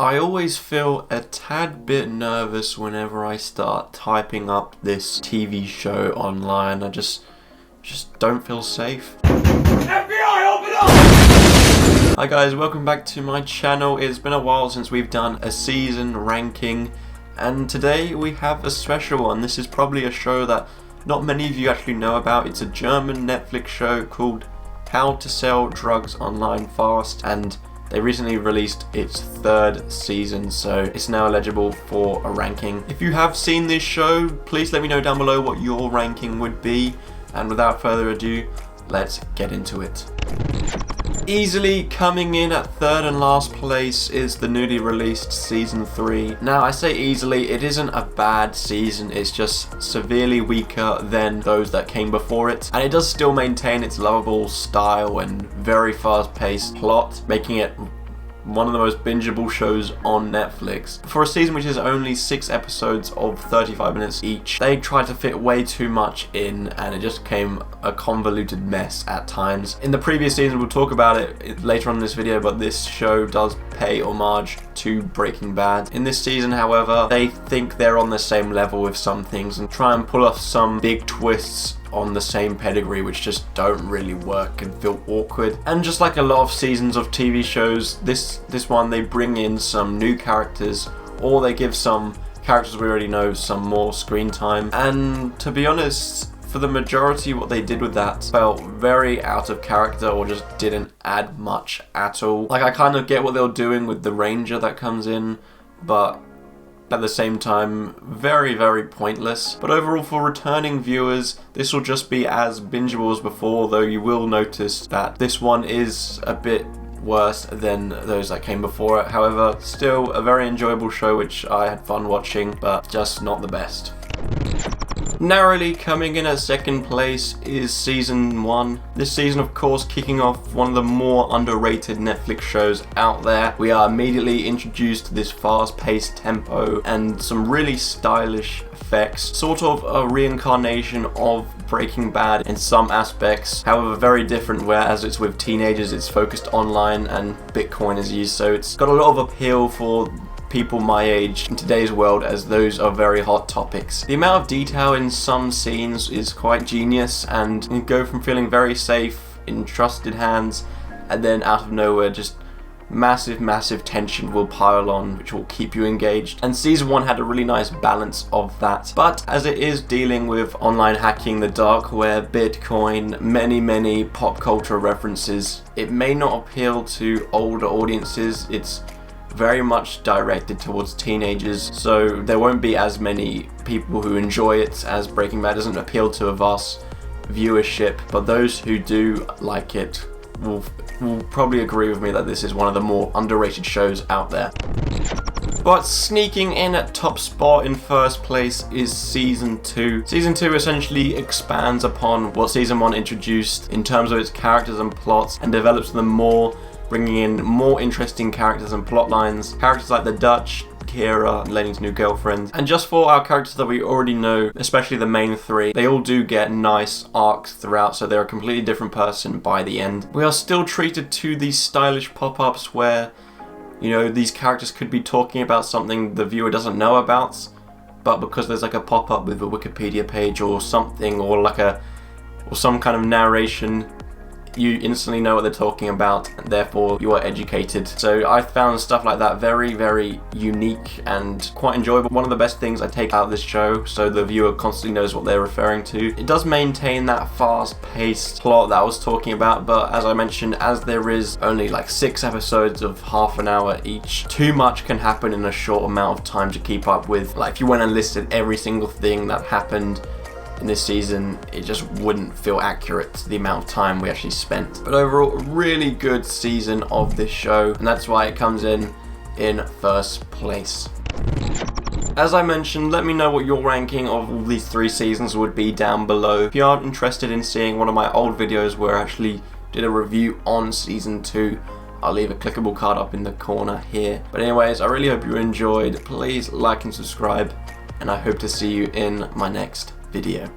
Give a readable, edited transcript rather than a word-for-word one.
I always feel a tad bit nervous whenever I start typing up this TV show online. I just don't feel safe. FBI, open up! Hi guys, welcome back to my channel. It's been a while since we've done a season ranking, and today we have a special one. This is probably a show that not many of you actually know about. It's a German Netflix show called How to Sell Drugs Online Fast, and they recently released its third season, so it's now eligible for a ranking. If you have seen this show, please let me know down below what your ranking would be. And without further ado, let's get into it. Easily coming in at third and last place is the newly released Season 3. Now, I say easily, it isn't a bad season, it's just severely weaker than those that came before it. And it does still maintain its lovable style and very fast-paced plot, making it one of the most bingeable shows on Netflix. For a season which is only 6 episodes of 35 minutes each, they tried to fit way too much in, and it just became a convoluted mess at times. In the previous season, we'll talk about it later on in this video, but this show does pay homage to Breaking Bad. In this season, however, they think they're on the same level with some things and try and pull off some big twists on the same pedigree which just don't really work and feel awkward. And just like a lot of seasons of TV shows, this one they bring in some new characters, or they give some characters we already know some more screen time. And to be honest, for the majority, what they did with that felt very out of character or just didn't add much at all. Like, I kind of get what they were doing with the ranger that comes in, but at the same time, very, very pointless. But overall, for returning viewers, this will just be as bingeable as before, though you will notice that this one is a bit worse than those that came before it. However, still a very enjoyable show which I had fun watching, but just not the best. Narrowly coming in at second place is Season 1. This season, of course, kicking off one of the more underrated Netflix shows out there. We are immediately introduced to this fast-paced tempo and some really stylish effects, sort of a reincarnation of Breaking Bad in some aspects, however very different, whereas it's with teenagers, it's focused online and Bitcoin is used, so it's got a lot of appeal for people my age in today's world, as those are very hot topics. The amount of detail in some scenes is quite genius, and you go from feeling very safe in trusted hands, and then out of nowhere just massive tension will pile on, which will keep you engaged. And Season 1 had a really nice balance of that. But as it is dealing with online hacking, the dark web, Bitcoin, many pop culture references, it may not appeal to older audiences. It's very much directed towards teenagers, so there won't be as many people who enjoy it, as Breaking Bad doesn't appeal to a vast viewership. But those who do like it will probably agree with me that this is one of the more underrated shows out there. But sneaking in at top spot in first place is Season 2. Season 2 essentially expands upon what Season 1 introduced in terms of its characters and plots, and develops them more, bringing in more interesting characters and plot lines. Characters like the Dutch, Kira, Lenny's new girlfriend. And just for our characters that we already know, especially the main three, they all do get nice arcs throughout, so they're a completely different person by the end. We are still treated to these stylish pop-ups where, you know, these characters could be talking about something the viewer doesn't know about, but because there's like a pop-up with a Wikipedia page or something, or some kind of narration, you instantly know what they're talking about, and therefore you are educated. So I found stuff like that very unique and quite enjoyable. One of the best things I take out of this show, so the viewer constantly knows what they're referring to. It does maintain that fast-paced plot that I was talking about, but as I mentioned, as there is only like 6 episodes of half an hour each, too much can happen in a short amount of time to keep up with. Like, if you went and listed every single thing that happened in this season, it just wouldn't feel accurate to the amount of time we actually spent. But overall, a really good season of this show, and that's why it comes in first place. As I mentioned, let me know what your ranking of all these 3 seasons would be down below. If you aren't interested in seeing one of my old videos where I actually did a review on Season 2, I'll leave a clickable card up in the corner here. But anyways, I really hope you enjoyed. Please like and subscribe, and I hope to see you in my next video.